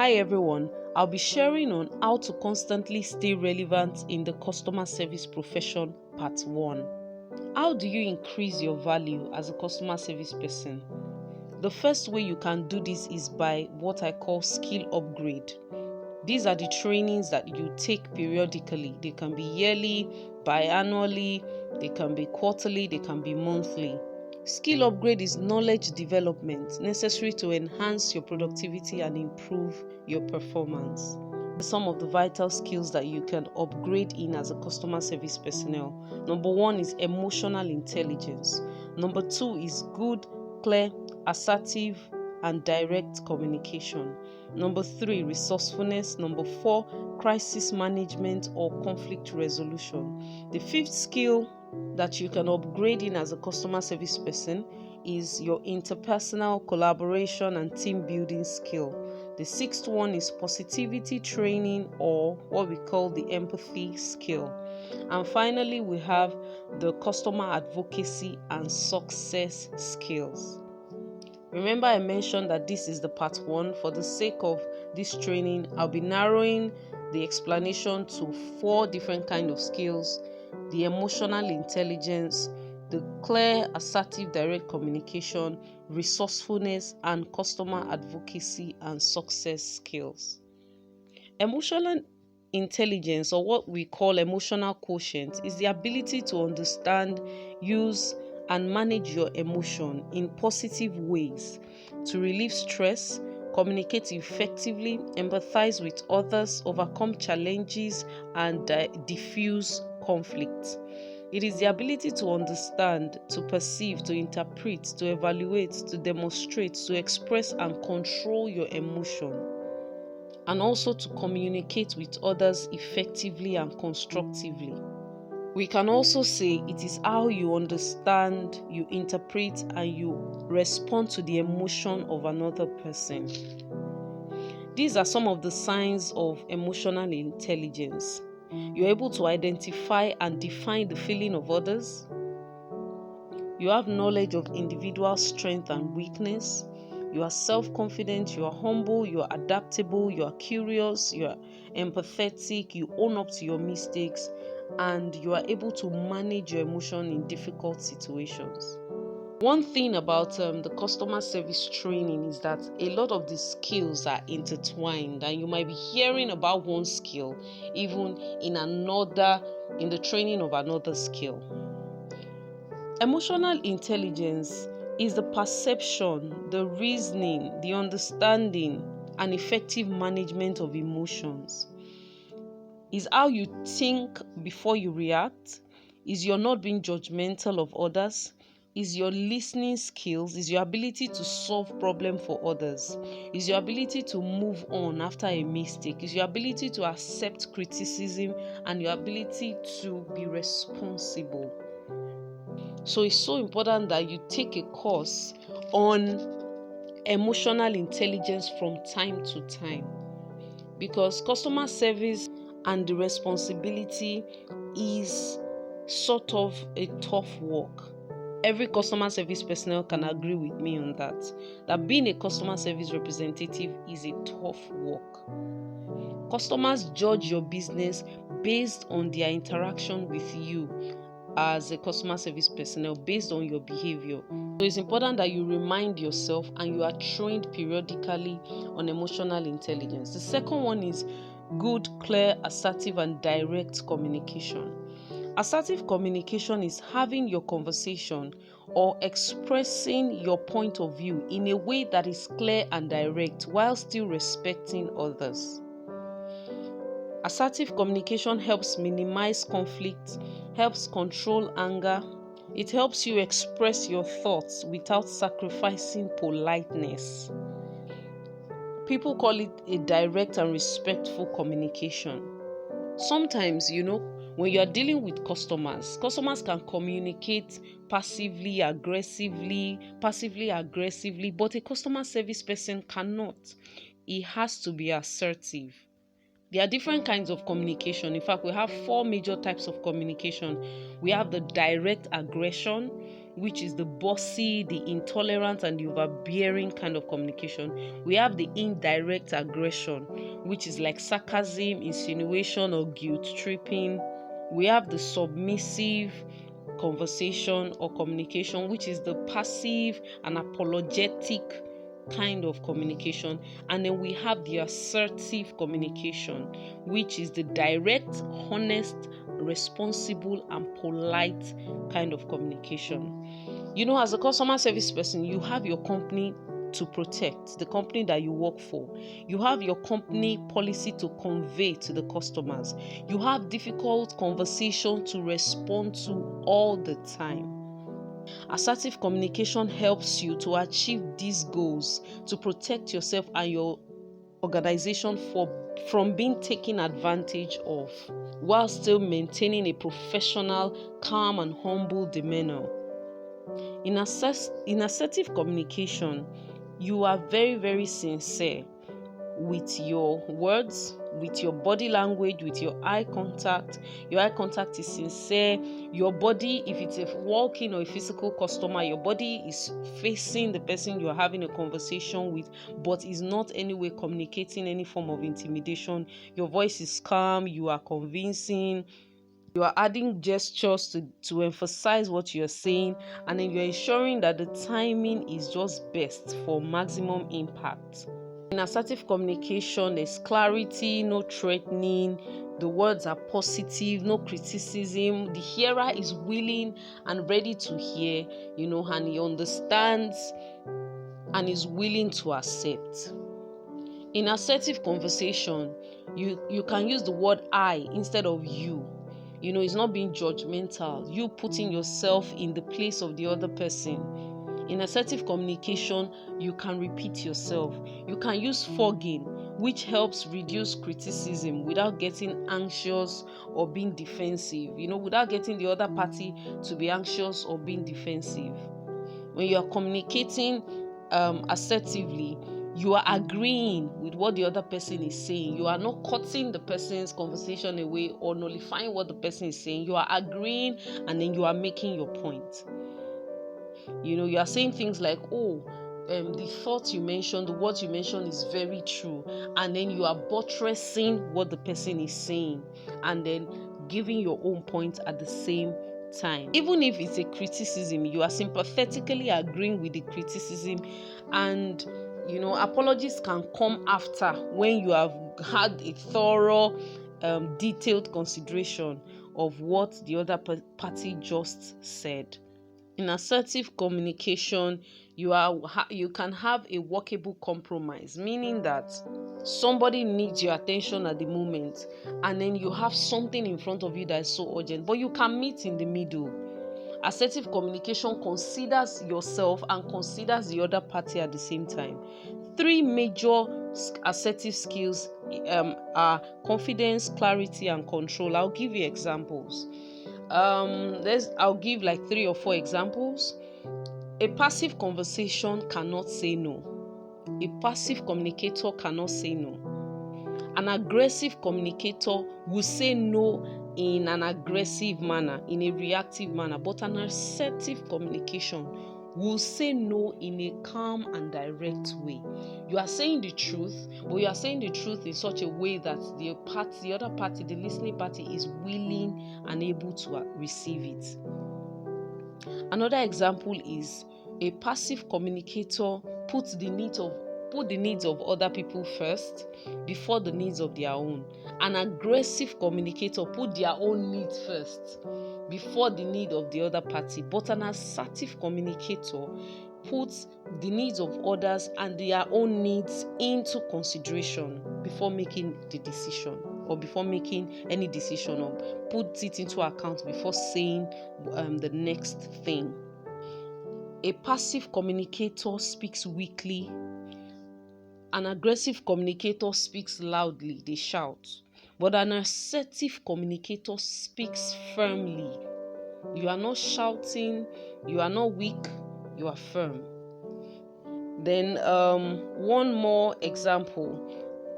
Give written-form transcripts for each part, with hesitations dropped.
Hi everyone, I'll be sharing on how to constantly stay relevant in the customer service profession part 1. How do you increase your value as a customer service person? The first way you can do this is by what I call skill upgrade. These are the trainings that you take periodically. They can be yearly, biannually, they can be quarterly, they can be monthly. Skill upgrade is knowledge development necessary to enhance your productivity and improve your performance. Some of the vital skills that you can upgrade in as a customer service personnel. Number 1 is emotional intelligence. Number 2 is good, clear, assertive, and direct communication. Number 3, resourcefulness. Number 4, crisis management or conflict resolution. The 5th skill that you can upgrade in as a customer service person is your interpersonal collaboration and team building skill. The 6th one is positivity training, or what we call the empathy skill. And finally, we have the customer advocacy and success skills. Remember, I mentioned that this is the part 1. For the sake of this training, I'll be narrowing the explanation to 4 different kinds of skills: the emotional intelligence, the clear, assertive, direct communication, resourcefulness, and customer advocacy and success skills. Emotional intelligence, or what we call emotional quotient, is the ability to understand, use, and manage your emotion in positive ways, to relieve stress, communicate effectively, empathize with others, overcome challenges, and diffuse conflict. It is the ability to understand, to perceive, to interpret, to evaluate, to demonstrate, to express and control your emotion, and also to communicate with others effectively and constructively. We can also say it is how you understand, you interpret, and you respond to the emotion of another person. These are some of the signs of emotional intelligence. You're able to identify and define the feeling of others. You have knowledge of individual strength and weakness. You are self-confident, you are humble, you are adaptable, you are curious, you are empathetic, you own up to your mistakes, and you are able to manage your emotion in difficult situations. One thing about the customer service training is that a lot of the skills are intertwined, and you might be hearing about one skill even in the training of another skill. Emotional intelligence is the perception, the reasoning, the understanding, and effective management of emotions. Is how you think before you react. Is your not being judgmental of others. Is your listening skills. Is your ability to solve problems for others. Is your ability to move on after a mistake. Is your ability to accept criticism, and your ability to be responsible. So it's so important that you take a course on emotional intelligence from time to time, because customer service and the responsibility is sort of a tough work. Every customer service personnel can agree with me on that being a customer service representative is a tough work. Customers judge your business based on their interaction with you as a customer service personnel, based on your behavior. So it's important that you remind yourself and you are trained periodically on emotional intelligence. The second one is good, clear, assertive, and direct communication. Assertive communication is having your conversation or expressing your point of view in a way that is clear and direct while still respecting others. Assertive communication helps minimize conflict, helps control anger. It helps you express your thoughts without sacrificing politeness. People call it a direct and respectful communication. Sometimes, when you are dealing with customers can communicate passively aggressively, but a customer service person cannot. He has to be assertive. There are different kinds of communication. In fact, we have 4 major types of communication. We have the direct aggression, which is the bossy, the intolerant, and the overbearing kind of communication. We have the indirect aggression, which is like sarcasm, insinuation, or guilt tripping. We have the submissive conversation or communication, which is the passive and apologetic kind of communication. And then we have the assertive communication, which is the direct, honest, responsible, and polite kind of communication. As a customer service person, you have your company to protect, the company that you work for. You have your company policy to convey to the customers. You have difficult conversation to respond to all the time. Assertive communication helps you to achieve these goals, to protect yourself and your organization from being taken advantage of, while still maintaining a professional, calm, and humble demeanor. In assertive communication, you are very, very sincere with your words, with your body language, with your eye contact. Your eye contact is sincere. Your body, if it's a walking or a physical customer, your body is facing the person you are having a conversation with, but is not anyway communicating any form of intimidation. Your voice is calm, you are convincing, you are adding gestures to emphasize what you're saying, and then you're ensuring that the timing is just best for maximum impact. In assertive communication, there's clarity, no threatening. The words are positive, no criticism. The hearer is willing and ready to hear, and he understands and is willing to accept. In assertive conversation, you can use the word I instead of you. It's not being judgmental. You putting yourself in the place of the other person. In assertive communication, you can repeat yourself. You can use fogging, which helps reduce criticism without getting anxious or being defensive, without getting the other party to be anxious or being defensive. When you are communicating assertively, you are agreeing with what the other person is saying. You are not cutting the person's conversation away or nullifying what the person is saying. You are agreeing, and then you are making your point. You are saying things like, the thought you mentioned, the words you mentioned is very true. And then you are buttressing what the person is saying and then giving your own point at the same time. Even if it's a criticism, you are sympathetically agreeing with the criticism, and apologies can come after when you have had a thorough, detailed consideration of what the other party just said. In assertive communication, you can have a workable compromise, meaning that somebody needs your attention at the moment, and then you have something in front of you that is so urgent, but you can meet in the middle. Assertive communication considers yourself and considers the other party at the same time. 3 major assertive skills are confidence, clarity, and control. I'll give you examples. I'll give like 3 or 4 examples. A passive conversation cannot say no. A passive communicator cannot say no. An aggressive communicator will say no in an aggressive manner, in a reactive manner, but an assertive communication will say no in a calm and direct way. You are saying the truth, but you are saying the truth in such a way that the other party, the listening party, is willing and able to receive it. Another example is a passive communicator puts the needs of other people first before the needs of their own. An aggressive communicator put their own needs first before the need of the other party. But an assertive communicator puts the needs of others and their own needs into consideration before making the decision, or before making any decision, or puts it into account before saying the next thing. A passive communicator speaks weakly. An aggressive communicator speaks loudly, they shout. But an assertive communicator speaks firmly. You are not shouting, you are not weak, you are firm. Then one more example.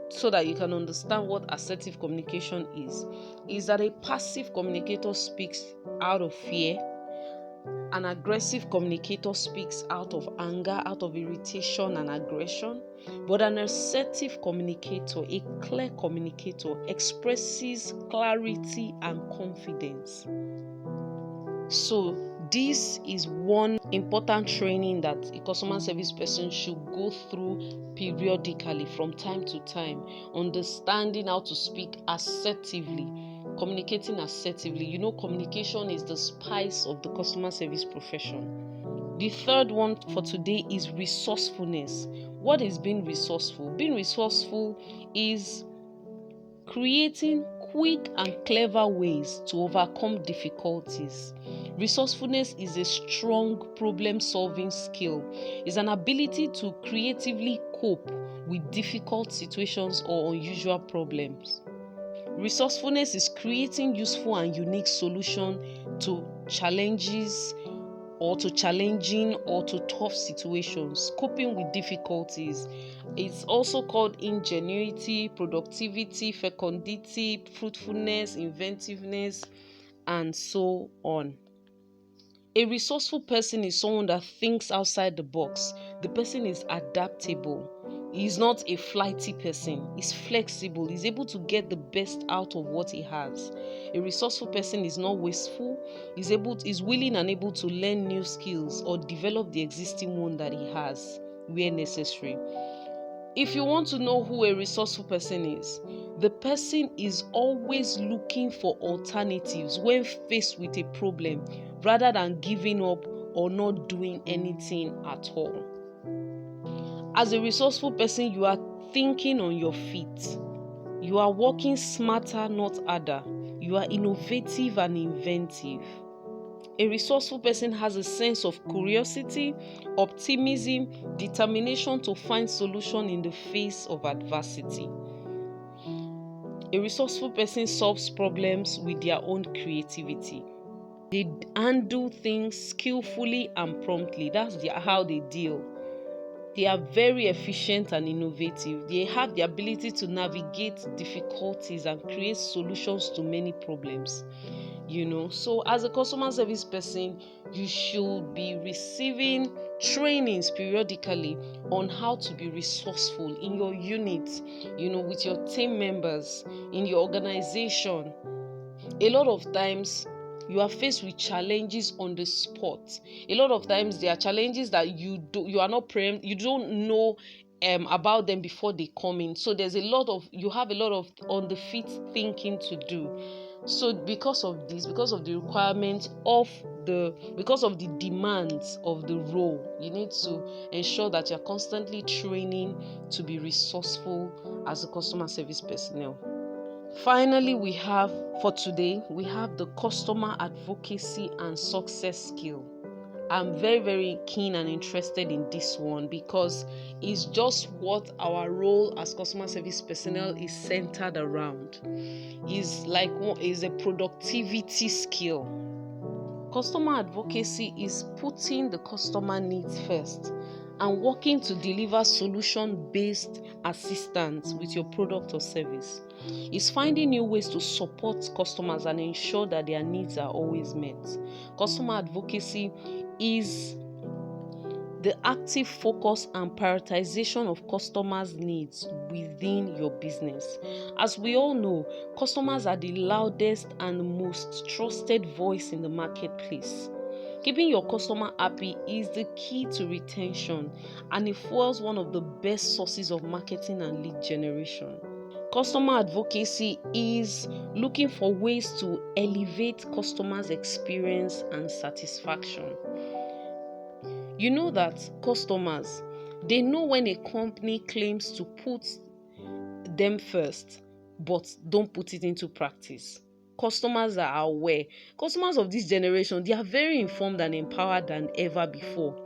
so that you can understand what assertive communication is that a passive communicator speaks out of fear. An aggressive communicator speaks out of anger, out of irritation and aggression. But an assertive communicator, a clear communicator, expresses clarity and confidence. So this is one important training that a customer service person should go through periodically from time to time, understanding how to speak assertively, communicating assertively. Communication is the spice of the customer service profession. The third one for today is resourcefulness. What is being resourceful? Being resourceful is creating quick and clever ways to overcome difficulties. Resourcefulness is a strong problem-solving skill. It's an ability to creatively cope with difficult situations or unusual problems. Resourcefulness is creating useful and unique solutions to challenges or to challenging or to tough situations, coping with difficulties. It's also called ingenuity, productivity, fecundity, fruitfulness, inventiveness, and so on. A resourceful person is someone that thinks outside the box. The person is adaptable. He's not a flighty person. He's flexible. He's able to get the best out of what he has. A resourceful person is not wasteful. He's willing and able to learn new skills or develop the existing one that he has where necessary. If you want to know who a resourceful person is, the person is always looking for alternatives when faced with a problem rather than giving up or not doing anything at all. As a resourceful person, you are thinking on your feet. You are working smarter, not harder. You are innovative and inventive. A resourceful person has a sense of curiosity, optimism, determination to find solution in the face of adversity. A resourceful person solves problems with their own creativity. They handle things skillfully and promptly. That's how they deal. They are very efficient and innovative. They have the ability to navigate difficulties and create solutions to many problems. So as a customer service person, you should be receiving trainings periodically on how to be resourceful in your unit, with your team members, in your organization. A lot of times you are faced with challenges on the spot. A lot of times there are challenges that you don't know about them before they come in. So you have a lot of on the feet thinking to do. So because of the requirements because of the demands of the role, you need to ensure that you're constantly training to be resourceful as a customer service personnel. Finally, we have the customer advocacy and success skill. I'm very, very keen and interested in this one because it's just what our role as customer service personnel is centered around. Is a productivity skill. Customer advocacy is putting the customer needs first and working to deliver solution-based assistance with your product or service. It's finding new ways to support customers and ensure that their needs are always met. Customer advocacy is the active focus and prioritization of customers' needs within your business. As we all know, customers are the loudest and most trusted voice in the marketplace. Keeping your customer happy is the key to retention, and it fuels one of the best sources of marketing and lead generation. Customer advocacy is looking for ways to elevate customers' experience and satisfaction. You know that customers, they know when a company claims to put them first, but don't put it into practice. Customers are aware. Customers of this generation, they are very informed and empowered than ever before.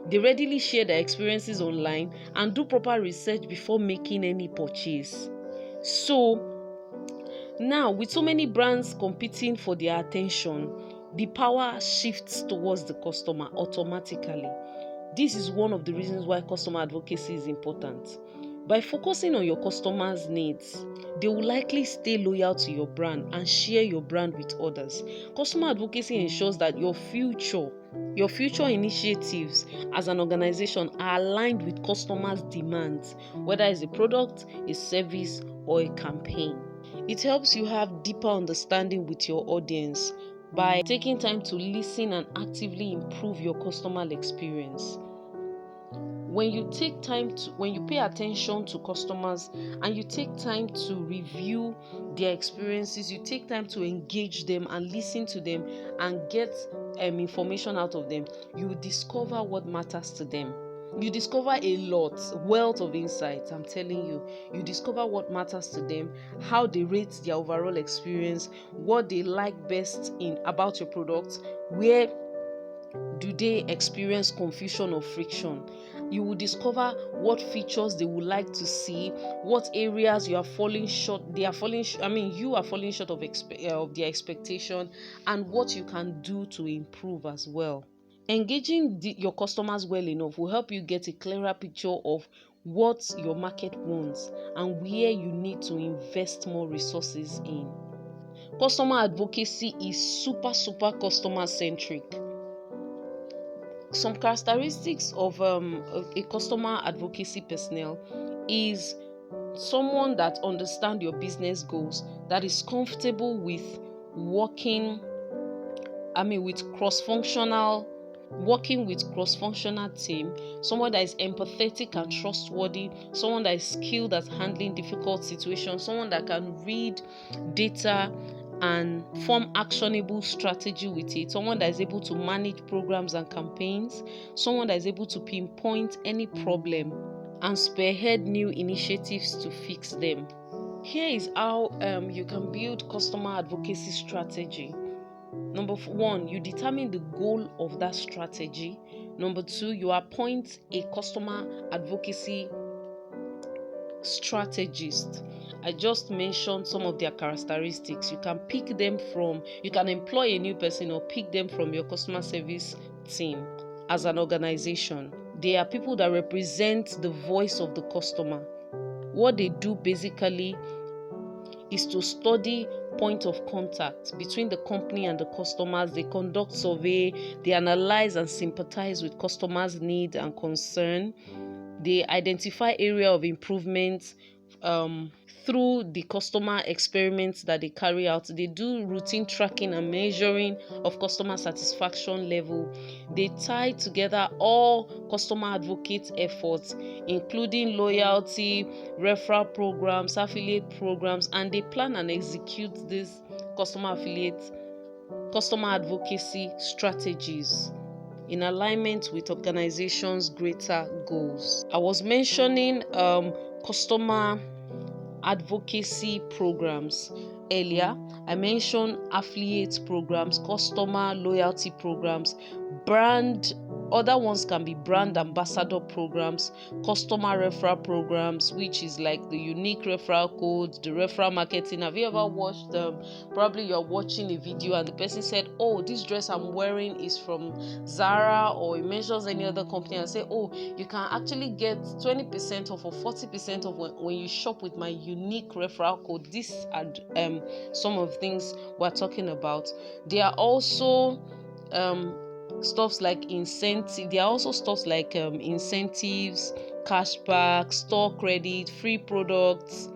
They readily share their experiences online and do proper research before making any purchase. So, now with so many brands competing for their attention, the power shifts towards the customer automatically. This is one of the reasons why customer advocacy is important. By focusing on your customers' needs, they will likely stay loyal to your brand and share your brand with others. Customer advocacy ensures that your future initiatives as an organization are aligned with customers' demands, whether it's a product, a service, or a campaign. It helps you have deeper understanding with your audience by taking time to listen and actively improve your customer experience. When you pay attention to customers and you take time to review their experiences, you take time to engage them and listen to them and get information out of them, you discover what matters to them. You discover a wealth of insights. I'm telling you, you discover what matters to them, how they rate their overall experience, what they like best about your product, where do they experience confusion or friction. You will discover what features they would like to see, what areas you are falling short of their expectation, and what you can do to improve as well. Engaging your customers well enough will help you get a clearer picture of what your market wants and where you need to invest more resources in. Customer advocacy is super customer centric. Some characteristics of a customer advocacy personnel is someone that understands your business goals, that is comfortable with working with cross-functional team, someone that is empathetic and trustworthy, someone that is skilled at handling difficult situations, someone that can read data and form actionable strategy with it, someone that is able to manage programs and campaigns, someone that is able to pinpoint any problem and spearhead new initiatives to fix them. Here is how you can build customer advocacy strategy. Number 1, you determine the goal of that strategy. Number 2, you appoint a customer advocacy strategist. I just mentioned some of their characteristics. You can employ a new person or pick them from your customer service team as an organization. They are people that represent the voice of the customer. What they do basically is to study point of contact between the company and the customers. They conduct survey, they analyze and sympathize with customers' needs and concern. They identify area of improvement through the customer experiments that they carry out. They do routine tracking and measuring of customer satisfaction level. They tie together all customer advocate efforts, including loyalty, referral programs, affiliate programs, and they plan and execute these customer advocacy strategies in alignment with organizations' greater goals. I was mentioning customer advocacy programs earlier. I mentioned affiliate programs, customer loyalty programs, other ones can be brand ambassador programs, customer referral programs, which is like the unique referral codes, the referral marketing. Have you ever watched probably you're watching a video and the person said, oh, this dress I'm wearing is from Zara, or it mentions any other company and say, oh, you can actually get 20% off or 40% off when you shop with my unique referral code. These are some of the things we're talking about. There are also stuff like incentive. There are also stuff like incentives, cashback, store credit, free products.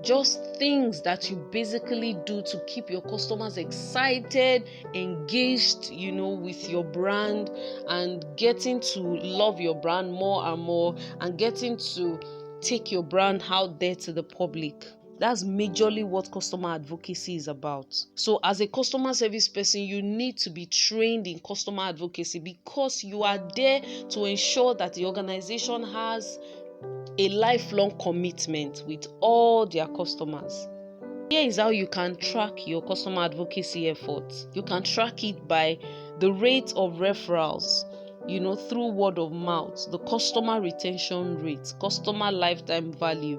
Just things that you basically do to keep your customers excited, engaged, with your brand, and getting to love your brand more and more, and getting to take your brand out there to the public. That's majorly what customer advocacy is about. So as a customer service person, you need to be trained in customer advocacy because you are there to ensure that the organization has a lifelong commitment with all their customers. Here is how you can track your customer advocacy efforts. You can track it by the rate of referrals, through word of mouth, the customer retention rate, customer lifetime value,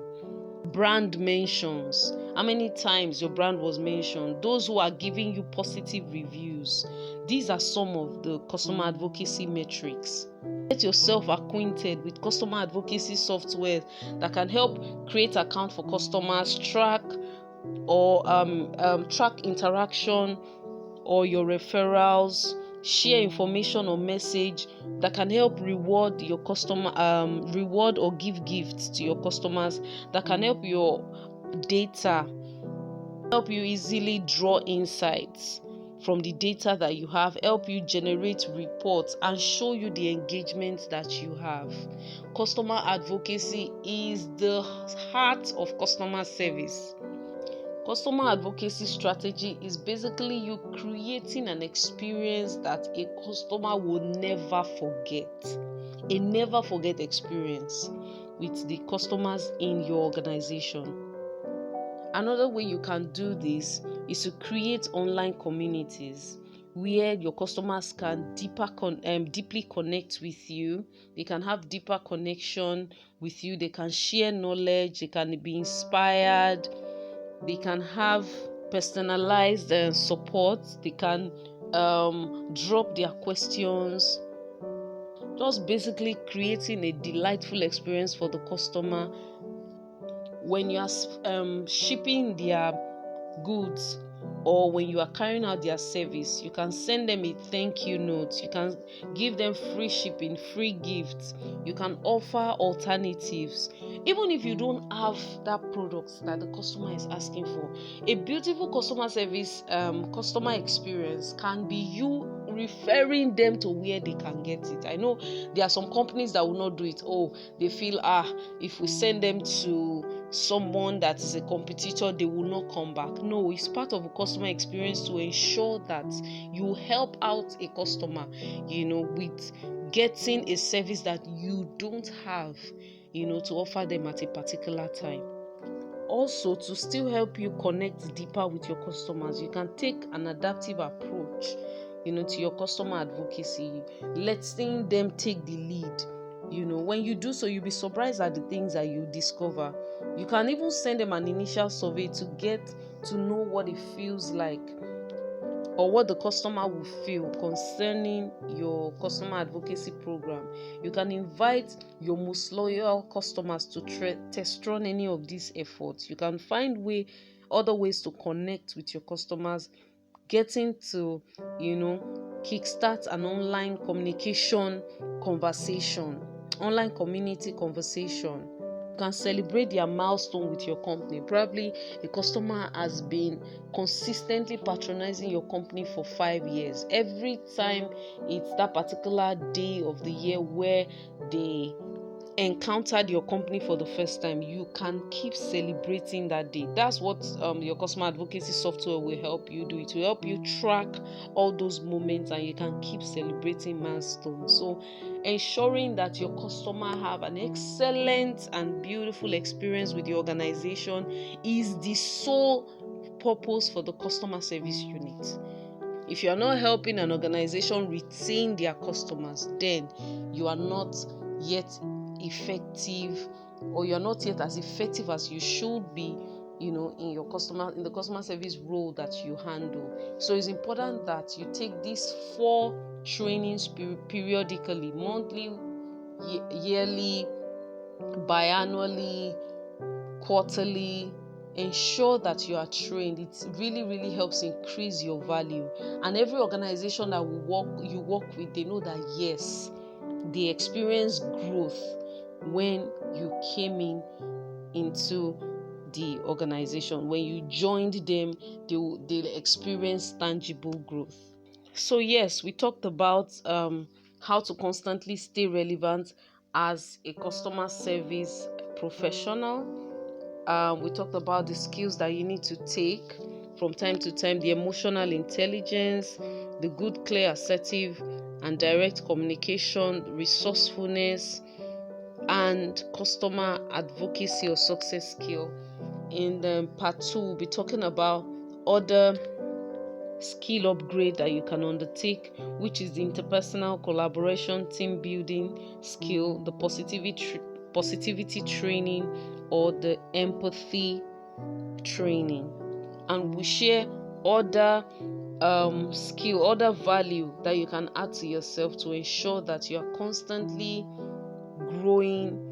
brand mentions, how many times your brand was mentioned, those who are giving you positive reviews. these are some of the customer advocacy metrics. Get yourself acquainted with customer advocacy software that can help create account for customers, track interaction or your referrals, share information or message that can help reward your customer, reward or give gifts to your customers, that can help your data, help you easily draw insights from the data that you have, help you generate reports and show you the engagement that you have. Customer advocacy is the heart of customer service. Customer advocacy strategy is basically you creating an experience that a customer will never forget. A never forget experience with the customers in your organization. Another way you can do this is to create online communities where your customers can deeply connect with you. They can have deeper connection with you. They can share knowledge. They can be inspired. They can have personalized support. They can drop their questions. Just basically creating a delightful experience for the customer. When you are shipping their goods or when you are carrying out their service, you can send them a thank you note. You can give them free shipping, free gifts. You can offer alternatives. Even if you don't have that product that the customer is asking for, a beautiful customer service, customer experience can be you referring them to where they can get it. I know there are some companies that will not do it. Oh, they feel if we send them to someone that is a competitor, they will not come back. No, it's part of a customer experience to ensure that you help out a customer, with getting a service that you don't have, to offer them at a particular time. Also, to still help you connect deeper with your customers, you can take an adaptive approach, to your customer advocacy, letting them take the lead. When you do so, you'll be surprised at the things that you discover. You can even send them an initial survey to get to know what it feels like or what the customer will feel concerning your customer advocacy program. You can invite your most loyal customers to test run any of these efforts. You can find other ways to connect with your customers, getting to, kickstart an online communication conversation, online community conversation. You can celebrate their milestone with your company. Probably a customer has been consistently patronizing your company for 5 years. Every time it's that particular day of the year where they encountered your company for the first time, you can keep celebrating that day. That's what your customer advocacy software will help you do. It will help you track all those moments and you can keep celebrating milestones. So ensuring that your customer have an excellent and beautiful experience with your organization is the sole purpose for the customer service unit. If you are not helping an organization retain their customers, then you are not yet effective, or you're not yet as effective as you should be, in the customer service role that you handle. So it's important that you take these 4 trainings periodically, monthly, yearly, biannually, quarterly. Ensure that you are trained. It really, really helps increase your value. And every organization that you work with, they know that yes, they experience growth when you came into the organization. When you joined them, they'll experience tangible growth. So yes, we talked about how to constantly stay relevant as a customer service professional. We talked about the skills that you need to take from time to time: the emotional intelligence, the good, clear, assertive, and direct communication, resourcefulness, and customer advocacy or success skill. In part 2, we'll be talking about other skill upgrade that you can undertake, which is the interpersonal collaboration, team building skill, the positivity training, or the empathy training. And we share other skill, other value that you can add to yourself to ensure that you are constantly growing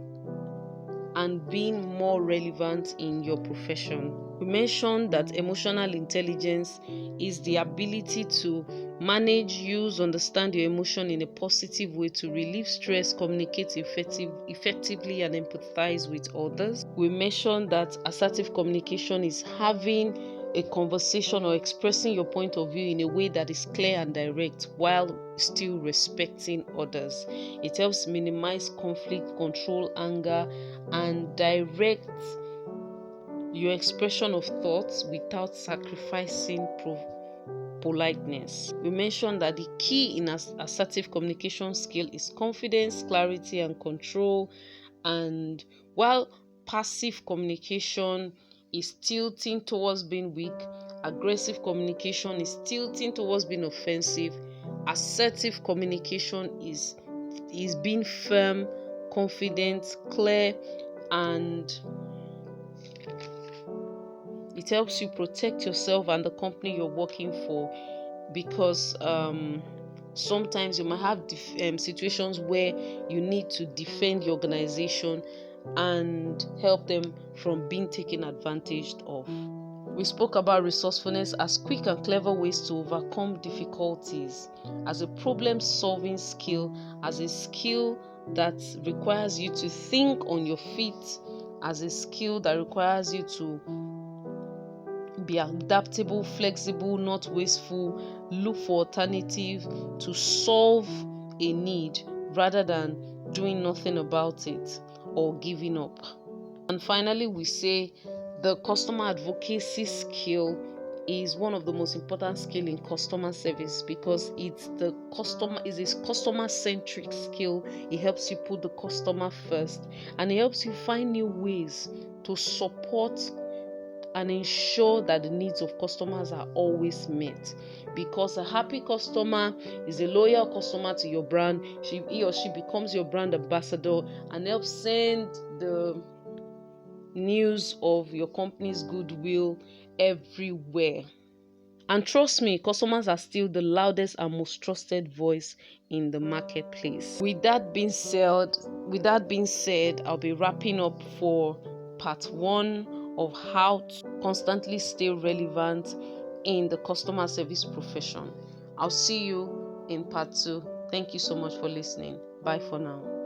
and being more relevant in your profession. We mentioned that emotional intelligence is the ability to manage, use, understand your emotion in a positive way to relieve stress, communicate effectively, and empathize with others. We mentioned that assertive communication is having a conversation or expressing your point of view in a way that is clear and direct while still respecting others. It helps minimize conflict, control anger, and direct your expression of thoughts without sacrificing politeness. We mentioned that the key in assertive communication skill is confidence, clarity, and control. And while passive communication is tilting towards being weak, aggressive communication is tilting towards being offensive, assertive communication is being firm, confident, clear, and it helps you protect yourself and the company you're working for, because sometimes you might have situations where you need to defend your organization and help them from being taken advantage of. We spoke about resourcefulness as quick and clever ways to overcome difficulties, as a problem-solving skill, as a skill that requires you to think on your feet, as a skill that requires you to be adaptable, flexible, not wasteful, look for alternative to solve a need rather than doing nothing about it or giving up. And finally, we say the customer advocacy skill is one of the most important skill in customer service, because it's a customer-centric skill. It helps you put the customer first, and it helps you find new ways to support and ensure that the needs of customers are always met, because a happy customer is a loyal customer to your brand. He or she becomes your brand ambassador and helps send the news of your company's goodwill everywhere. And trust me, customers are still the loudest and most trusted voice in the marketplace. With that being said, I'll be wrapping up for part 1 of how to constantly stay relevant in the customer service profession. I'll see you in part 2. Thank you so much for listening. Bye for now.